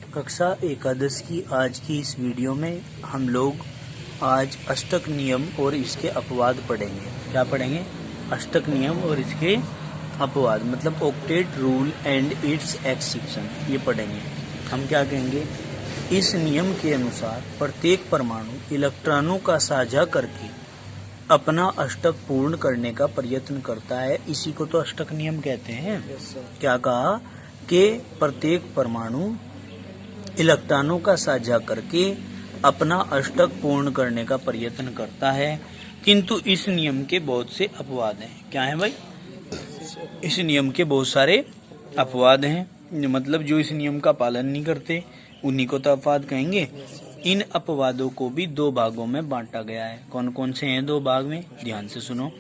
कक्षा एकादश की आज की इस वीडियो में हम लोग आज अष्टक नियम और इसके अपवाद पढ़ेंगे। क्या पढ़ेंगे? अष्टक नियम और इसके अपवाद, मतलब octet rule and it's exception, ये पढ़ेंगे। हम क्या कहेंगे? इस नियम के अनुसार प्रत्येक परमाणु इलेक्ट्रॉनों का साझा करके अपना अष्टक पूर्ण करने का प्रयत्न करता है। इसी को तो अष्टक नियम कहते हैं। क्या कहा? कि प्रत्येक परमाणु इलेक्ट्रॉनों का साझा करके अपना अष्टक पूर्ण करने का प्रयत्न करता है, किंतु इस नियम के बहुत से अपवाद हैं। क्या है भाई? इस नियम के बहुत सारे अपवाद हैं, मतलब जो इस नियम का पालन नहीं करते उन्हीं को तो अपवाद कहेंगे। इन अपवादों को भी दो भागों में बांटा गया है। कौन कौन से हैं दो भाग में? ध्यान से सुनो।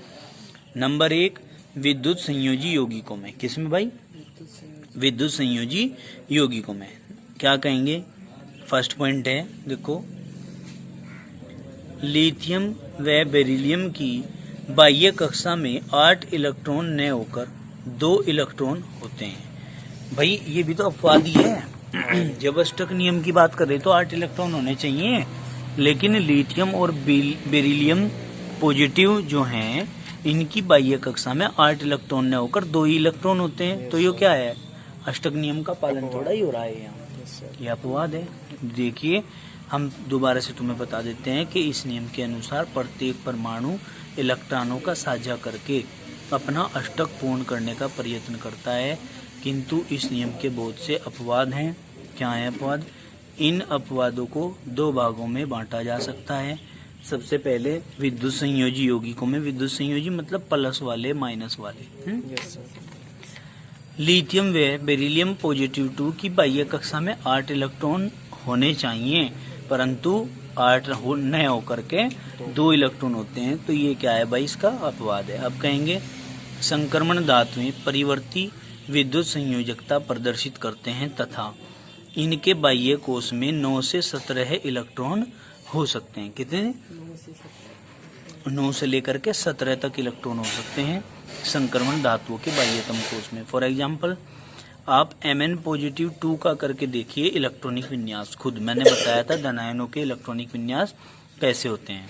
नंबर 1, विद्युत संयोजी यौगिकों में। किसमें भाई? विद्युत संयोजी यौगिकों में। क्या कहेंगे? फर्स्ट पॉइंट है, देखो, लिथियम व बेरिलियम की बाह्य कक्षा में 8 इलेक्ट्रॉन न होकर 2 इलेक्ट्रॉन होते हैं। भाई ये भी तो अपवाद ही है। जब अष्टक नियम की बात करें तो 8 इलेक्ट्रॉन होने चाहिए, लेकिन लिथियम और बेरिलियम पॉजिटिव जो हैं इनकी बाह्य कक्षा में 8 इलेक्ट्रॉन न होकर 2 ही इलेक्ट्रॉन होते हैं। तो ये क्या है? अष्टक नियम का पालन थोड़ा ही हो रहा है यहाँ, ये अपवाद है। देखिए, हम दोबारा से तुम्हें बता देते हैं कि इस नियम के अनुसार प्रत्येक परमाणु इलेक्ट्रॉनों का साझा करके अपना अष्टक पूर्ण करने का प्रयत्न करता है, किंतु इस नियम के बहुत से अपवाद हैं। क्या है अपवाद? इन अपवादों को दो भागों में बांटा जा सकता है। सबसे पहले विद्युत संयोजी यौगिकों में। विद्युत संयोजी मतलब प्लस वाले माइनस वाले। लिथियम व बेरिलियम पॉजिटिव 2 की बाह्य कक्षा में 8 इलेक्ट्रॉन होने चाहिए, परंतु 8 न होकर के 2 इलेक्ट्रॉन होते हैं। तो ये क्या है भाई? इसका अपवाद है। अब कहेंगे संक्रमण धातुएं परिवर्ती विद्युत संयोजकता प्रदर्शित करते हैं तथा इनके बाह्य कोश में 9 से 17 इलेक्ट्रॉन हो सकते हैं। कितने? 9 से लेकर के 17 तक इलेक्ट्रॉन हो सकते हैं संक्रमण धातुओं के बाह्यतम कोश में। फॉर एग्जाम्पल, आप Mn पॉजिटिव 2 का करके देखिए इलेक्ट्रॉनिक विन्यास। खुद मैंने बताया था धनायनों के इलेक्ट्रॉनिक विन्यास कैसे होते हैं।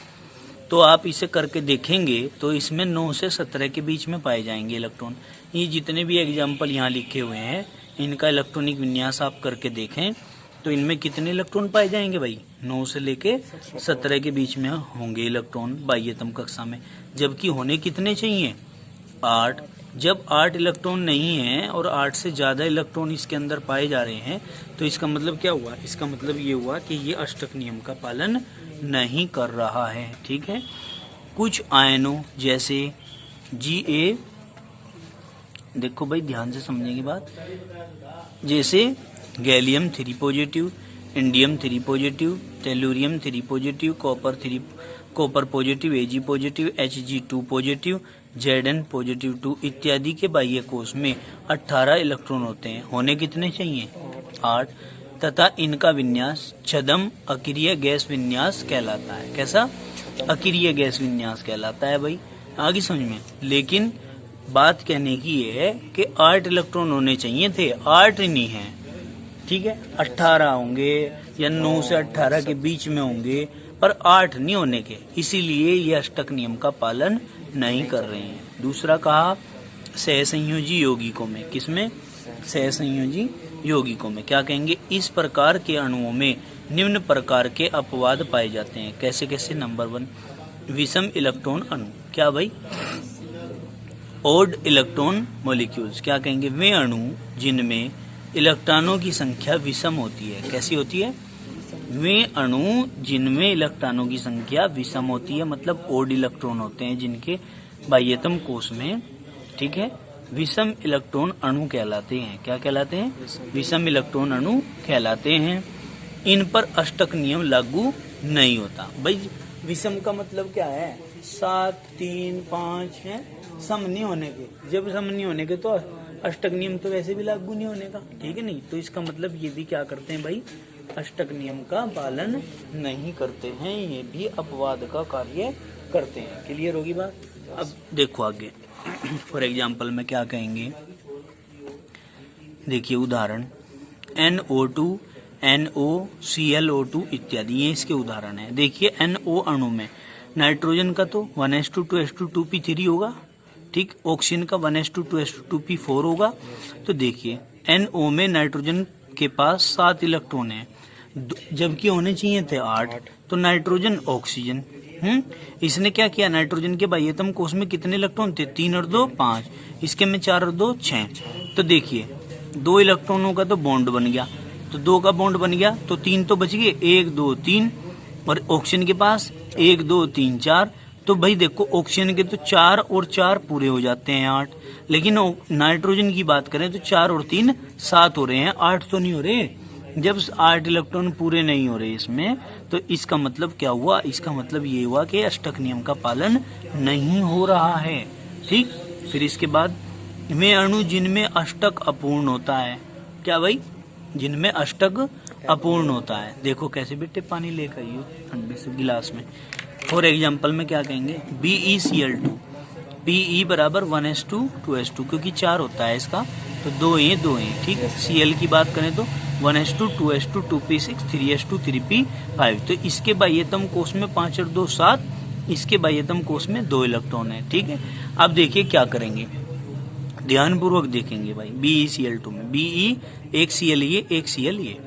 तो आप इसे करके देखेंगे तो इसमें 9 से 17 के बीच में पाए जाएंगे इलेक्ट्रॉन। ये जितने भी एग्जाम्पल यहाँ लिखे हुए हैं इनका इलेक्ट्रॉनिक विन्यास आप करके देखें तो इनमें कितने इलेक्ट्रॉन पाए जाएंगे भाई? 9 से लेके 17 के बीच में होंगे इलेक्ट्रॉन बाह्यतम कक्षा में, जबकि होने कितने चाहिए? 8। जब 8 इलेक्ट्रॉन नहीं है और 8 से ज्यादा इलेक्ट्रॉन इसके अंदर पाए जा रहे हैं तो इसका मतलब क्या हुआ? इसका मतलब ये हुआ कि ये अष्टक नियम का पालन नहीं कर रहा है। ठीक है। कुछ आयनों जैसे Ga, देखो भाई ध्यान से समझेंगे बात, जैसे gallium 3 positive, indium 3 positive, tellurium 3 positive, copper positive, Ag positive, Hg2 positive, Zn positive 2 इत्यादि के बाह्य कोश में 18 इलेक्ट्रॉन होते हैं। होने कितने चाहिए? 8। तथा इनका विन्यास छद्म अक्रिय गैस विन्यास कहलाता है। कैसा? अक्रिय गैस विन्यास कहलाता है भाई। आगे समझ में। लेकिन बात कहने की ये है कि 8 इलेक्ट्रॉन होने चाहिए थे, 8 नहीं है। ठीक है, 18 होंगे या 9 से 18 के बीच में होंगे, पर 8 नहीं होने के, इसीलिए ये अष्टक नियम का पालन नहीं कर रहे हैं। दूसरा कहा सहसंयोजी यौगिकों में। किसमें? सहसंयोजी यौगिकों में। क्या कहेंगे? इस प्रकार के अणुओं में निम्न प्रकार के अपवाद पाए जाते हैं। कैसे कैसे? नंबर 1, विषम इलेक्ट्रॉन अणु। क्या भाई? Odd electron molecules. क्या कहेंगे? वे अणु जिनमें इलेक्ट्रॉनों की संख्या विषम होती है। कैसी होती है? वे अणु जिनमें इलेक्ट्रॉनों की संख्या विषम होती है, मतलब ओड इलेक्ट्रॉन होते हैं जिनके बाह्यतम कोश में। ठीक है, विषम इलेक्ट्रॉन अणु कहलाते हैं। क्या कहलाते हैं? विषम इलेक्ट्रॉन अणु कहलाते हैं। इन पर अष्टक नियम लागू नहीं होता। भाई विषम का मतलब क्या है? 7, 3, 5 है, सम नहीं होने के। जब सम नहीं होने के तो अष्टक नियम तो वैसे भी लागू नहीं होने का। ठीक है नहीं? तो इसका मतलब ये भी क्या करते हैं भाई? अष्टक नियम का पालन नहीं करते हैं, ये भी अपवाद का कार्य करते हैं। क्लियर होगी बात? अब देखो आगे। फॉर एग्जाम्पल में क्या कहेंगे? देखिए उदाहरण, NO2 NOClO2 इत्यादि, ये इसके उदाहरण है। देखिए NO अणु में नाइट्रोजन का तो 1s2 2s2 2p3 होगा, ठीक। ऑक्सीजन का 1s2 2s2 2p4 होगा। तो देखिए NO में नाइट्रोजन के पास 7 इलेक्ट्रॉन है, जबकि होने चाहिए थे 8। तो नाइट्रोजन ऑक्सीजन, इसने क्या किया, नाइट्रोजन के बाह्यतम कोश में कितने इलेक्ट्रॉन थे, 3 और 2 5, इसके में 4 और 2 6। तो देखिए 2 इलेक्ट्रॉनों का तो बॉन्ड बन गया, तो 2 का बॉन्ड बन गया, तो 3 तो बच गए, 1 2 3, और ऑक्सीजन के पास 1 2 3 4। तो भाई देखो ऑक्सीजन के तो 4 और 4 पूरे हो जाते हैं 8, लेकिन नाइट्रोजन की बात करें तो 4 और 3 7 हो रहे हैं, 8 तो नहीं हो रहे। जब 8 इलेक्ट्रॉन पूरे नहीं हो रहे इसमें, तो इसका मतलब क्या हुआ, इसका मतलब ये हुआ कि अष्टक नियम का पालन नहीं हो रहा है, ठीक। फिर इसके बाद में अणु जिनमें अष्टक अपूर्ण होता है, क्या भाई, जिनमें अष्टक अपूर्ण होता है। देखो कैसे बेटे पानी लेकर आइयो ठंडे से गिलास में। फॉर एग्जाम्पल में क्या कहेंगे, BeCl2, Pe बराबर 1s2 2s2, क्योंकि 4 होता है इसका, तो 2 हैं, ठीक। Cl की बात करें तो 1s2 2s2 2p6 3s2 3p5। तो इसके बाह्यतम कोश में 5 और 2 7, इसके बाह्यतम कोश में 2 इलेक्ट्रॉन है, ठीक है। अब देखिए क्या करेंगे, ध्यानपूर्वक देखेंगे भाई। BeCl2 में Be एक Cl ये एक Cl ये,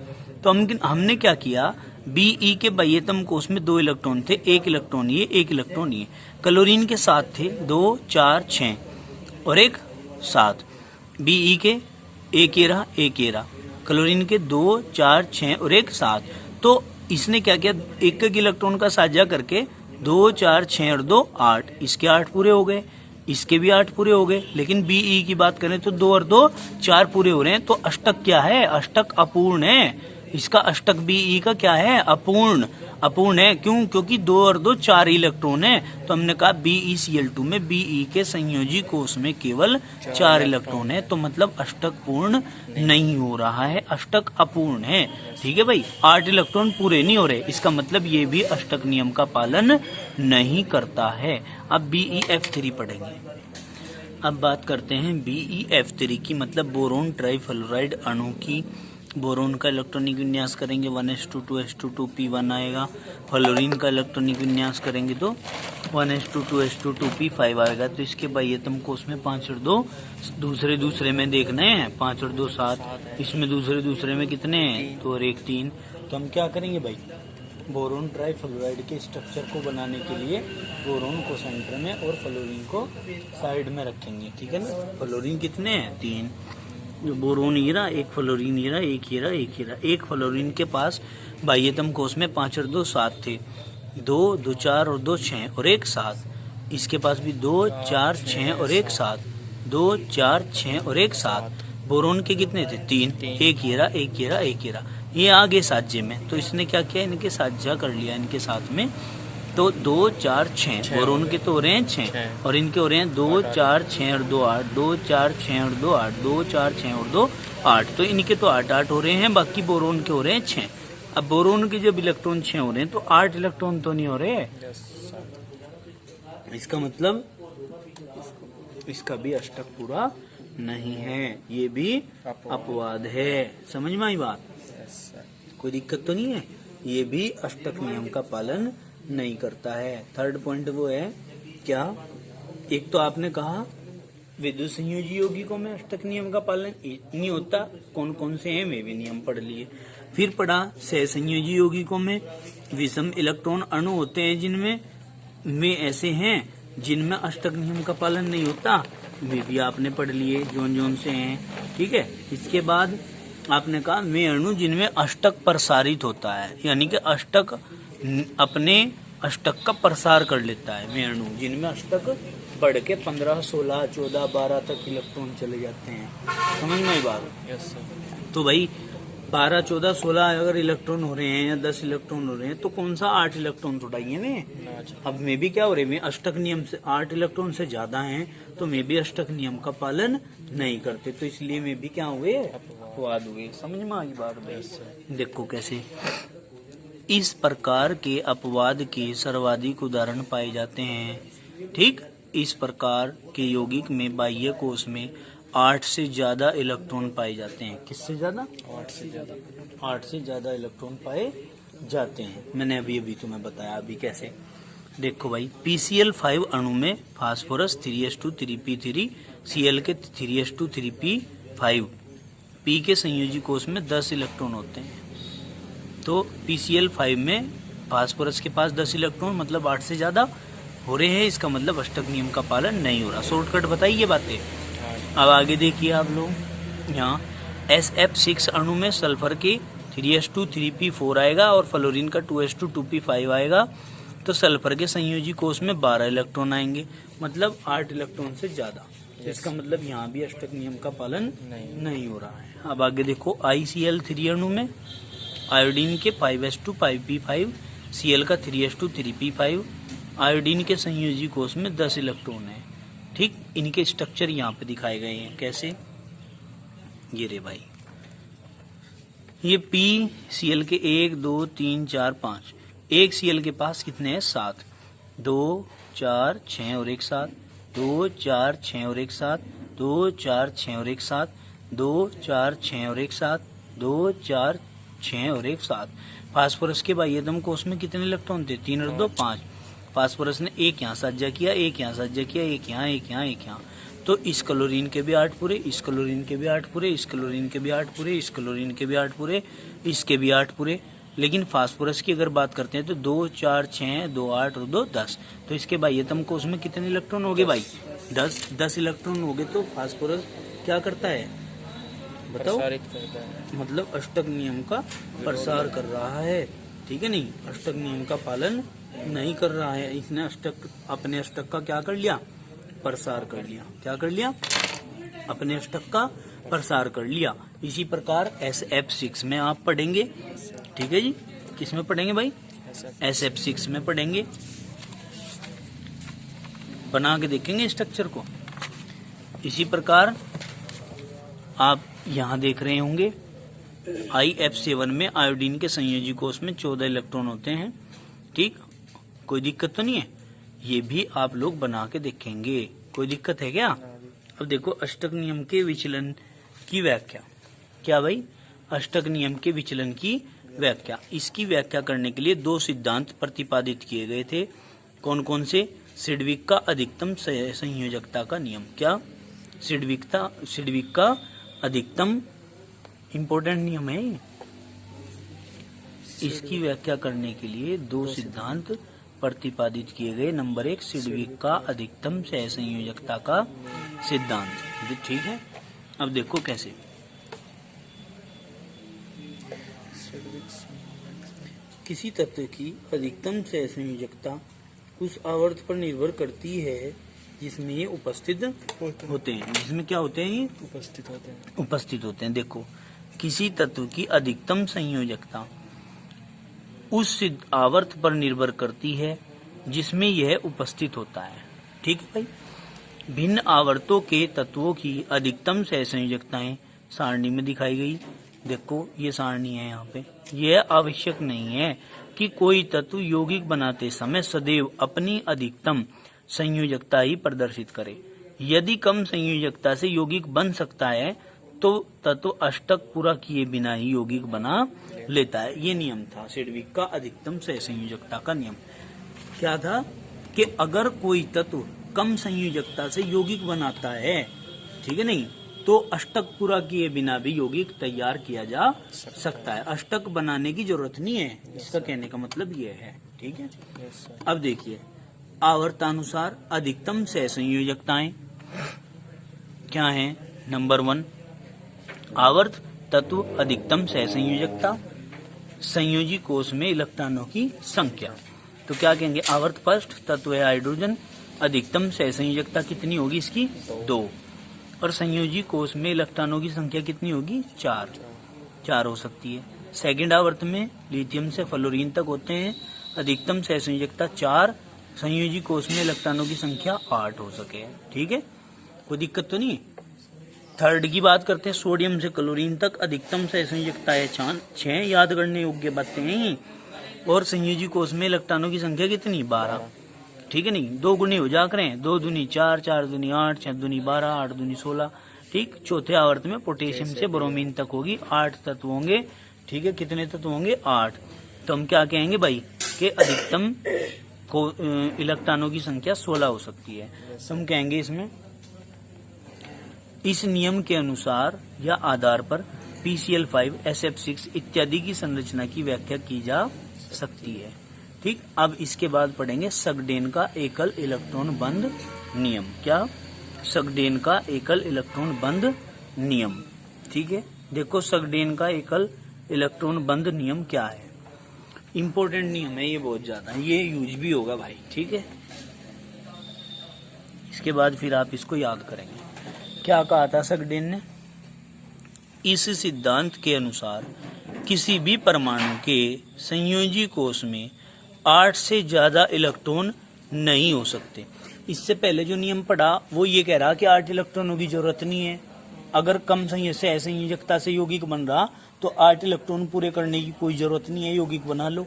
तो हमने क्या किया, Be के बाह्यतम कोश में 2 इलेक्ट्रॉन थे, 1 इलेक्ट्रॉन ये एक इलेक्ट्रॉन ये। क्लोरीन के साथ थे 2 4 6 और 1 7। Be के एक ये रहा, क्लोरीन के 2 4 6 और 1 7। तो इसने क्या किया, एक इलेक्ट्रॉन का साझा करके 2 4 6 और 2 8, इसके 8 पूरे हो गए, इसके भी 8 पूरे हो गए। लेकिन Be की बात करें तो 2 और 2 4 पूरे हो रहे हैं, तो अष्टक क्या है, अष्टक अपूर्ण है। इसका अष्टक Be का क्या है, अपूर्ण है। क्यों, क्योंकि 2 और 2 4 इलेक्ट्रॉन है। तो हमने कहा BeCl2 में Be के संयोजी कोश में केवल 4 इलेक्ट्रॉन है, तो मतलब अष्टक पूर्ण नहीं हो रहा है, अष्टक अपूर्ण है, ठीक है भाई। 8 इलेक्ट्रॉन पूरे नहीं हो रहे, इसका मतलब ये भी अष्टक नियम का पालन नहीं करता है। अब BeF3 पढ़ेंगे। अब बात करते हैं BeF3 की, मतलब बोरोन ट्राइफ्लोराइड अणु की। बोरोन का इलेक्ट्रॉनिक विन्यास करेंगे 1s2 2s2 2p1 आएगा। फ्लोरीन का इलेक्ट्रॉनिक विन्यास करेंगे तो 1s2 2s2 2p5 आएगा। तो इसके बाह्यतम कोश में 5 और 2 दूसरे में देखना है, 5 और 2 7, इसमें दूसरे में कितने हैं, 2 और 1 3। तो हम क्या करेंगे भाई, बोरोन ट्राइफ्लोराइड के स्ट्रक्चर को बनाने के लिए बोरोन को सेंटर में और फ्लोरीन को साइड में रखेंगे, ठीक है ना। फ्लोरीन कितने हैं, 3, जो बोरोन हीरा, एक फ्लोरीन हीरा, एक हीरा। एक फ्लोरीन के पास बाह्यतम कोश में 5 और 2 7 थे, 2 2 4 और 2 6 और 1 7। इसके पास भी 2 4 6 और 1 7, 2 4 6 और 1 7। बोरोन के कितने थे, 3, एक हीरा। ये आगे साझे में, तो इसने क्या किया, इनके साझा कर लिया इनके साथ में। तो 2 4 6 बोरोन के तो हो रहे हैं 6 और इनके हो रहे हैं 2 4 6 और 2 8, 2 4 6 और 2 8, 2 4 6 और 2 8। तो इनके तो 8 8 हो रहे हैं, बाकी बोरोन के हो रहे हैं 6। अब बोरोन के जब इलेक्ट्रॉन 6 हो रहे हैं तो 8 इलेक्ट्रॉन तो नहीं हो रहे, इसका मतलब इसका भी अष्टक पूरा नहीं है, ये भी अपवाद है। समझ में आई बात, कोई दिक्कत तो नहीं है। ये भी अष्टक नियम का पालन नहीं करता है। थर्ड पॉइंट वो है क्या, एक तो आपने कहा विद्युत संयोजी यौगिकों में अष्टक नियम का पालन नहीं होता, कौन कौन से हैं वे भी नियम पढ़ लिए। फिर पढ़ा सहसंयोजी यौगिकों में विषम इलेक्ट्रॉन अणु होते हैं, जिनमें ऐसे हैं जिनमें अष्टक नियम का पालन नहीं होता, वे भी आपने पढ़ लिए जोन से हैं, ठीक है। इसके बाद आपने कहा वे अणु जिनमें अष्टक प्रसारित होता है, यानी कि अष्टक अपने अष्टक का प्रसार कर लेता है। वे अणु जिनमें अष्टक बढ़ के 15 16 14 12 तक इलेक्ट्रॉन चले जाते हैं। समझ में आई बात? Yes sir. तो भाई 12 14 16 अगर इलेक्ट्रॉन हो रहे हैं या 10 इलेक्ट्रॉन हो रहे हैं, तो कौन सा 8 इलेक्ट्रॉन उठाइए में। अब में भी क्या हो रहे हैं, अष्टक नियम से 8 इलेक्ट्रॉन से ज्यादा हैं, तो में भी अष्टक नियम का पालन नहीं करते, तो इसलिए में भी क्या हुए, अपवाद हुए। समझ में आई बात भाई? देखो कैसे इस प्रकार के अपवाद के सर्वाधिक उदाहरण पाए जाते हैं, ठीक। इस प्रकार के यौगिक में बाह्य कोश में 8 से ज्यादा इलेक्ट्रॉन पाए जाते हैं। किससे ज्यादा? 8 से ज़्यादा। 8 से ज्यादा इलेक्ट्रॉन पाए जाते हैं। मैंने अभी तुम्हें बताया। अभी कैसे? देखो भाई, PCl5 अणु में फास्फोरस 3s2 3p3, Cl के 3s2 3p5, P के संयोजी कोष में 10 इलेक्ट्रॉन होते हैं। तो PCl5 में फास्फोरस के पास 10 इलेक्ट्रॉन, मतलब 8 से ज्यादा हो रहे हैं। इसका मतलब अष्टक नियम का पालन नहीं हो रहा। शॉर्टकट बताइए बातें। अब आगे देखिए आप लोग, यहाँ SF6 अणु में सल्फर के 3s2 3p4 आएगा और फ्लोरीन का 2s2 2p5 आएगा। तो सल्फर के संयोजी कोष में 12 इलेक्ट्रॉन आएंगे, मतलब 8 इलेक्ट्रॉन से ज्यादा। इसका मतलब यहाँ भी अष्टक नियम का पालन नहीं हो रहा है। अब आगे देखो, ICl3 अणु में आयोडीन के 5s2 5p5, Cl का 3s2 3p5, आयोडीन के संयोजी कोष में 10 इलेक्ट्रॉन है। ठीक, इनके स्ट्रक्चर यहाँ पे दिखाए गए हैं। कैसे? ये रे भाई, ये PCl के 1 2 3 4 5, एक Cl के पास कितने हैं? 7, 2 4 6 और 1 7, 2 4 6 और 1 7, 2 4 6 और 1 7, 2 4 6 और 1 7, 2 4 6 और 1 7। फास्फोरस के बाह्यतम कोष में कितने इलेक्ट्रॉन थे? 3 और 2 5। फास्फोरस ने एक यहाँ साझा किया, एक यहाँ साझा किया, एक यहाँ, एक यहाँ, एक यहाँ। तो इस क्लोरीन के भी 8 पूरे, इस क्लोरीन के भी 8 पूरे, इस क्लोरीन के भी 8 पूरे, इस क्लोरीन के भी 8 पूरे, इसके भी 8 पूरे। लेकिन फास्फोरस की अगर बात करते हैं तो 2 4 6, 2 8 और 2 10। तो इसके बाह्यतम कोष में कितने इलेक्ट्रॉन हो गए भाई? 10 इलेक्ट्रॉन हो गए। तो फास्फोरस क्या करता है बताओ? मतलब अष्टक नियम का प्रसार कर रहा है। ठीक है, नहीं, अष्टक नियम का पालन नहीं कर रहा है। इसने अपने अष्टक का क्या कर लिया? प्रसार कर लिया। क्या कर लिया? अपने अष्टक का प्रसार कर लिया। इसी प्रकार SF6 में आप पढ़ेंगे। ठीक है जी, किस में पढ़ेंगे भाई? SF6 में पढ़ेंगे। बना के देखेंगे स्ट्रक्चर को। इसी प्रकार आप यहाँ देख रहे होंगे IF7 में आयोडीन के संयोजी कोष में 14 इलेक्ट्रॉन होते हैं। ठीक, कोई दिक्कत तो नहीं है? ये भी आप लोग बना के देखेंगे। कोई दिक्कत है क्या? अब देखो, अष्टक नियम के विचलन की व्याख्या। क्या भाई? अष्टक नियम के विचलन की व्याख्या। इसकी व्याख्या करने के लिए 2 सिद्धांत प्रतिपादित किए गए थे। कौन कौन से? सिडविक का अधिकतम संयोजकता का नियम। क्या? सिडविक का अधिकतम इम्पोर्टेंट नियम है। इसकी व्याख्या करने के लिए 2 सिद्धांत प्रतिपादित किए गए। नंबर 1, सिडविक का अधिकतम सहसंयोजकता का सिद्धांत। ठीक है, अब देखो कैसे। किसी तत्व की अधिकतम सहसंयोजकता उस आवर्त पर निर्भर करती है जिसमें ये उपस्थित होते हैं। जिसमें क्या होते हैं? ये उपस्थित होते हैं। देखो, किसी तत्व की अधिकतम संयोजकता उस आवर्त पर निर्भर करती है जिसमें यह उपस्थित होता है। ठीक है भाई। भिन्न आवर्तों के तत्वों की अधिकतम सहसंयोजकताएं सारणी में दिखाई गई। देखो, ये सारणी है यहाँ पे। यह आवश्यक नहीं है कि कोई तत्व यौगिक बनाते समय सदैव अपनी अधिकतम संयोजकता ही प्रदर्शित करे। यदि कम संयोजकता से यौगिक बन सकता है तो तत्व अष्टक पूरा किए बिना ही यौगिक बना लेता है। ये नियम था सिडविक का अधिकतम सहसंयोजकता का नियम। क्या था? कि अगर कोई तत्व कम संयोजकता से यौगिक बनाता है, ठीक है नहीं, तो अष्टक पूरा किए बिना भी यौगिक तैयार किया जा सकता है। अष्टक बनाने की जरूरत नहीं है, इसका कहने का मतलब ये है। ठीक है, अब देखिए आवर्तानुसार अधिकतम सहसंयोजकताएं क्या है। नंबर 1, आवर्त तत्व अधिकतम सहसंयोजकता, संयोजी कोष में इलेक्ट्रॉनों की संख्या। तो क्या कहेंगे? आवर्त फर्स्ट तत्व है हाइड्रोजन, अधिकतम सहसंयोजकता कितनी होगी इसकी? 2। और संयोजी कोष में इलेक्ट्रॉनों की संख्या कितनी होगी? 4 हो सकती है। सेकंड आवर्त में लिथियम से फ्लोरीन तक होते हैं, अधिकतम सहसंयोजकता 4, संयोजी कोष में इलेक्ट्रॉनों की संख्या 8 हो सके। ठीक है, कोई दिक्कत तो नहीं। थर्ड की बात करते हैं, सोडियम से क्लोरीन तक अधिकतम सहसंयोजकता है 6, याद करने योग्य बातें हैं। और संयोजी कोष में इलेक्ट्रॉनों की संख्या कितनी? 12। ठीक है नहीं, 2 गुनी हो जा करें, 2 दूनी 4, 4 दूनी 8, 6 दूनी 12, 8 दूनी 16, ठीक। चौथे आवर्त में पोटेशियम से ब्रोमीन तक होगी, 8 तत्व होंगे। ठीक है, कितने तत्व होंगे? 8। तो हम क्या कहेंगे भाई कि अधिकतम इलेक्ट्रॉनों की संख्या 16 हो सकती है। तो हम कहेंगे इसमें इस नियम के अनुसार या आधार पर PCl5, SF6 इत्यादि की संरचना की व्याख्या की जा सकती है। ठीक। अब इसके बाद पढ़ेंगे सगडेन का एकल इलेक्ट्रॉन बंद नियम। क्या? सगडेन का एकल इलेक्ट्रॉन बंद नियम। ठीक है, देखो सगडेन का एकल इलेक्ट्रॉन बंद नियम क्या है। इंपॉर्टेंट नियम है ये, बहुत ज्यादा, ये यूज भी होगा भाई। ठीक है, इसके बाद फिर आप इसको याद करेंगे। क्या कहा था सगडेन ने? इस सिद्धांत के अनुसार किसी भी परमाणु के संयोजी कोश में 8 से ज्यादा इलेक्ट्रॉन नहीं हो सकते। इससे पहले जो नियम पढ़ा वो ये कह रहा कि 8 इलेक्ट्रॉनों की जरूरत नहीं है। अगर कम संयोजकता से यौगिक बन रहा तो 8 इलेक्ट्रॉन पूरे करने की कोई जरूरत नहीं है, यौगिक बना लो।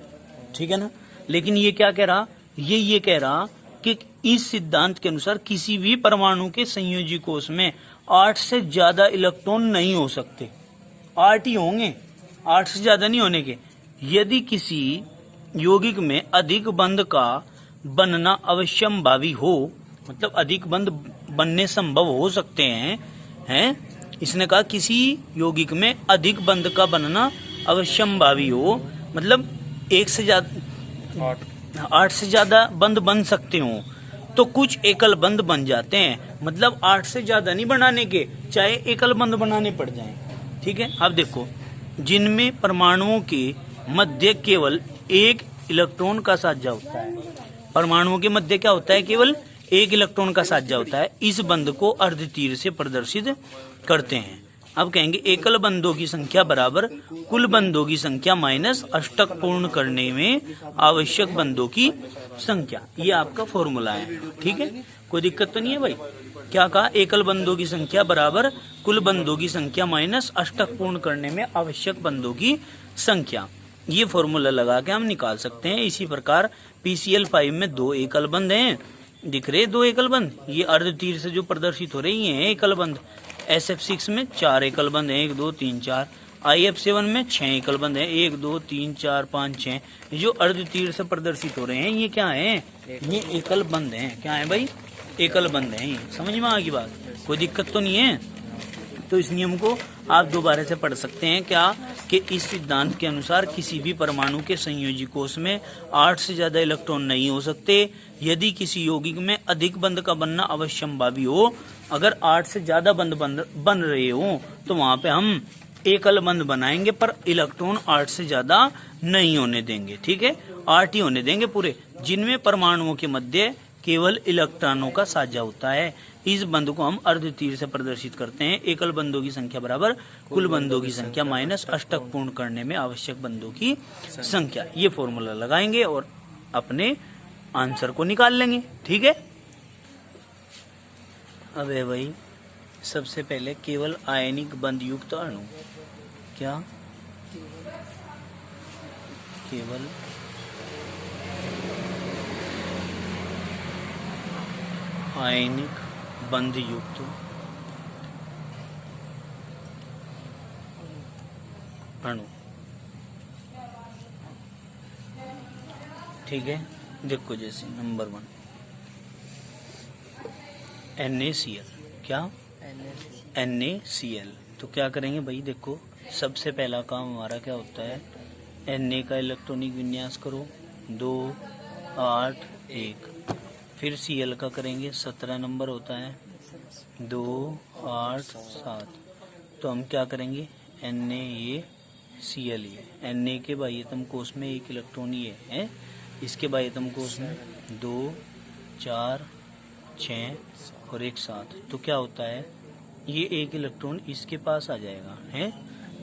ठीक है ना। लेकिन ये क्या कह रहा? ये कह रहा कि इस सिद्धांत के अनुसार किसी भी परमाणु के संयोजी कोश में 8 से ज्यादा इलेक्ट्रॉन नहीं हो सकते। 8 ही होंगे, 8 से ज्यादा नहीं होने के। यदि किसी यौगिक में अधिक बंध का बनना अवश्यंभावी हो, मतलब अधिक बंध बनने संभव हो सकते हैं। इसने कहा किसी यौगिक में अधिक बंध का बनना अवश्यंभावी हो, मतलब 1 से ज्यादा 8 से ज्यादा बंध बन सकते हो, तो कुछ एकल बंध बन जाते हैं। मतलब 8 से ज्यादा नहीं बनाने के, चाहे एकल बंध बनाने पड़ जाएं। ठीक है, अब देखो जिनमें परमाणुओं के मध्य केवल एक इलेक्ट्रॉन का साझा होता है। परमाणुओं के मध्य क्या होता है? केवल एक इलेक्ट्रॉन का साझा होता है। इस बंध को अर्धतीर से प्रदर्शित करते हैं। अब कहेंगे एकल बंधों की संख्या बराबर कुल बंधों की संख्या माइनस अष्टक पूर्ण करने में आवश्यक बंधों की संख्या। ये आपका फॉर्मूला है। ठीक है, कोई दिक्कत तो नहीं है भाई। क्या कहा? एकल बंधों की संख्या बराबर कुल बंधों की संख्या माइनस अष्टक पूर्ण करने में आवश्यक बंधों की संख्या। ये फॉर्मूला लगा के हम निकाल सकते हैं। इसी प्रकार PCl5 में 2 एकल बंध हैं, दिख रहे 2 एकल बंध, ये अर्धतीर से जो प्रदर्शित हो रही हैं एकल बंध। SF6 में 4 एकल बंध हैं, 1 2 3 4। IF7 में 6 एकल बंध हैं, 1 2 3 4 5 6। ये जो अर्धतीर से प्रदर्शित हो रहे हैं ये क्या है? ये एकल बंध हैं। क्या है भाई? एकल बंध हैं। समझ में आ गई बात? कोई दिक्कत तो नहीं है। तो इस नियम को आप दोबारा से पढ़ सकते हैं। क्या कि इस सिद्धांत के अनुसार किसी भी परमाणु के संयोजी कोश में 8 से ज्यादा इलेक्ट्रॉन नहीं हो सकते। यदि किसी यौगिक में अधिक बंध का बनना अवश्यंभावी हो, अगर 8 से ज्यादा बंध बन रहे हो तो वहां पे हम एकल बंध बनाएंगे, पर इलेक्ट्रॉन 8 से ज्यादा नहीं होने देंगे। ठीक है, 8 ही होने देंगे पूरे, जिनमें परमाणुओं के मध्य केवल इलेक्ट्रॉनों का साझा होता है। इस बंध को हम अर्धतीर से प्रदर्शित करते हैं। एकल बंधों की संख्या बराबर कुल बंधों की संख्या माइनस अष्टक पूर्ण करने में आवश्यक बंधों की संख्या। ये फॉर्मूला लगाएंगे और अपने आंसर को निकाल लेंगे। ठीक है। अब है भाई सबसे पहले केवल आयनिक बंध युक्त अणु। क्या? केवल आयनिक बंध युक्त अणु। ठीक है, देखो जैसे नंबर 1 NaCl। क्या? NaCl। तो क्या करेंगे भाई? देखो सबसे पहला काम हमारा क्या होता है? Na का इलेक्ट्रॉनिक विन्यास करो, 2 8 1। फिर Cl का करेंगे, 17 नंबर होता है, 2 8 7। तो हम क्या करेंगे? NaCl। Na के बाह्यतम कोश में 1 इलेक्ट्रॉन ये है, इसके बाह्यतम कोश में 2 4 6 और 1 7। तो क्या होता है? ये 1 इलेक्ट्रॉन इसके पास आ जाएगा है।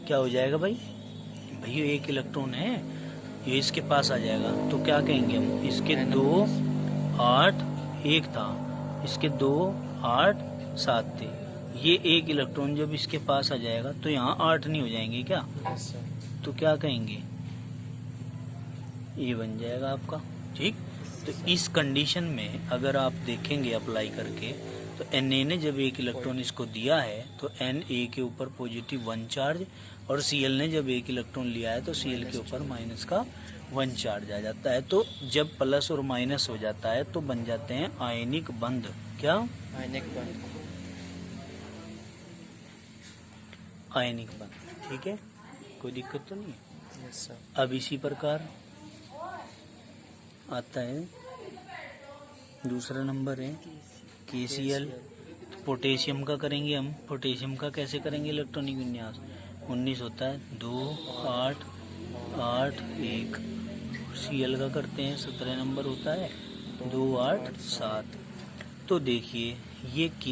क्या हो जाएगा भाई? भाई ये 1 इलेक्ट्रॉन है, ये इसके पास आ जाएगा। तो क्या कहेंगे हम? इसके 2 8 1 था, इसके 2 8 7 थे। ये 1 इलेक्ट्रॉन जब इसके पास आ जाएगा तो यहाँ 8 नहीं हो जाएंगे क्या? तो क्या कहेंगे? ये बन जाएगा आपका। ठीक। तो इस कंडीशन में अगर आप देखेंगे अप्लाई करके, तो Na ने जब एक इलेक्ट्रॉन इसको दिया है तो Na के ऊपर पॉजिटिव 1 चार्ज, और Cl ने जब एक इलेक्ट्रॉन लिया है तो Cl के ऊपर माइनस का 1 चार्ज आ जाता है। तो जब प्लस और माइनस हो जाता है तो बन जाते हैं आयनिक बंध। क्या? आयनिक बंध। आयनिक बंध। ठीक है, कोई दिक्कत तो नहीं है। Yes sir. अब इसी प्रकार आता है दूसरा नंबर है KCl। पोटेशियम का करेंगे हम। पोटेशियम का कैसे करेंगे इलेक्ट्रॉनिक विन्यास? 19 होता है, 2 8 8 1। Cl का करते हैं, 17 नंबर होता है, 2 8 7। तो देखिए ये K,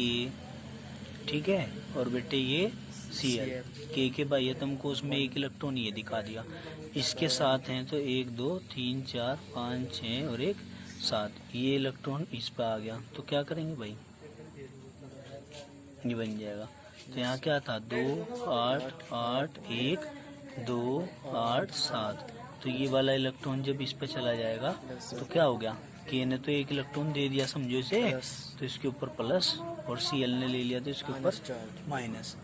ठीक है, और बेटे ये Cl। K के बाह्यतम कोश में एक इलेक्ट्रॉन ये दिखा दिया, इसके साथ हैं तो 1 2 3 4 5 6 और 1 7। ये इलेक्ट्रॉन इस पर आ गया तो क्या करेंगे भाई? ये बन जाएगा। तो यहाँ क्या था? 2 8 8 1 2 8 7। तो ये वाला इलेक्ट्रॉन जब इस पे चला जाएगा तो क्या हो गया? K ने तो एक इलेक्ट्रॉन दे दिया समझो इसे, तो इसके ऊपर प्लस, और Cl ने ले लिया तो इसके ऊपर माइनस।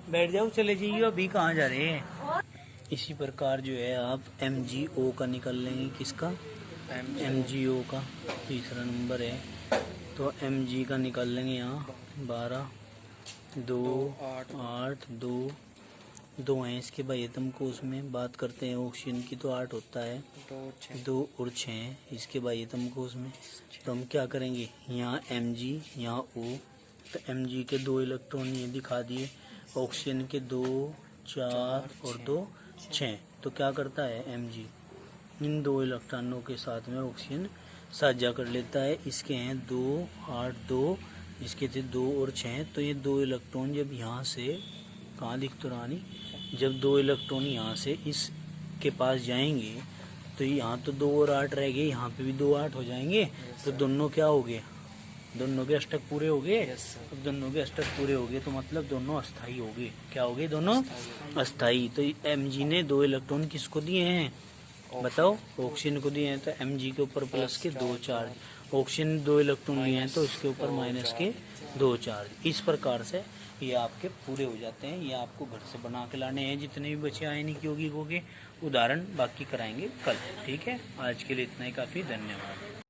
बैठ जाओ, चले जाइए, अभी कहाँ जा रहे हैं? इसी प्रकार जो है आप MgO का निकल लेंगे। किसका? MgO का तीसरा नंबर है, तो Mg का निकाल लेंगे यहाँ 12 2 8 2 हैं इसके बाह्यतम कोश में। बात करते हैं ऑक्सीजन की तो 8 होता है, 2 और 6 इसके बाह्यतम कोश में। तो हम क्या करेंगे? यहाँ Mg यहाँ O, तो Mg के 2 इलेक्ट्रॉन ये दिखा दिए, ऑक्सीजन के 2 4 और 2 6। तो क्या करता है Mg? इन 2 इलेक्ट्रॉनों के साथ में ऑक्सीजन साझा कर लेता है। इसके हैं 2 8 2, इसके थे 2 और 6। तो ये 2 इलेक्ट्रॉन जब यहाँ से, कहाँ दिख तो रानी, जब 2 इलेक्ट्रॉन यहाँ से इस के पास जाएंगे तो यहाँ तो 2 और 8 रह गए, यहाँ पे भी 2 8 हो जाएंगे। तो दोनों क्या हो गए? दोनों के अष्टक पूरे हो गए। अब दोनों के अष्टक पूरे हो गए तो मतलब दोनों अस्थाई हो गए। क्या हो गए? दोनों अस्थाई। तो Mg ने 2 इलेक्ट्रॉन किसको दिए हैं बताओ? ऑक्सीजन को दिए हैं, तो Mg के ऊपर प्लस के 2 चार्ज, ऑक्सीजन ने 2 इलेक्ट्रॉन लिए हैं तो इसके ऊपर माइनस के 2 चार्ज। इस प्रकार से ये आपके पूरे हो जाते हैं। ये आपको घर से बना के लाने हैं जितने भी बचे आयनिक यौगिकों के। उदाहरण बाकी कराएंगे कल। ठीक है, आज के लिए इतना ही काफ़ी। धन्यवाद।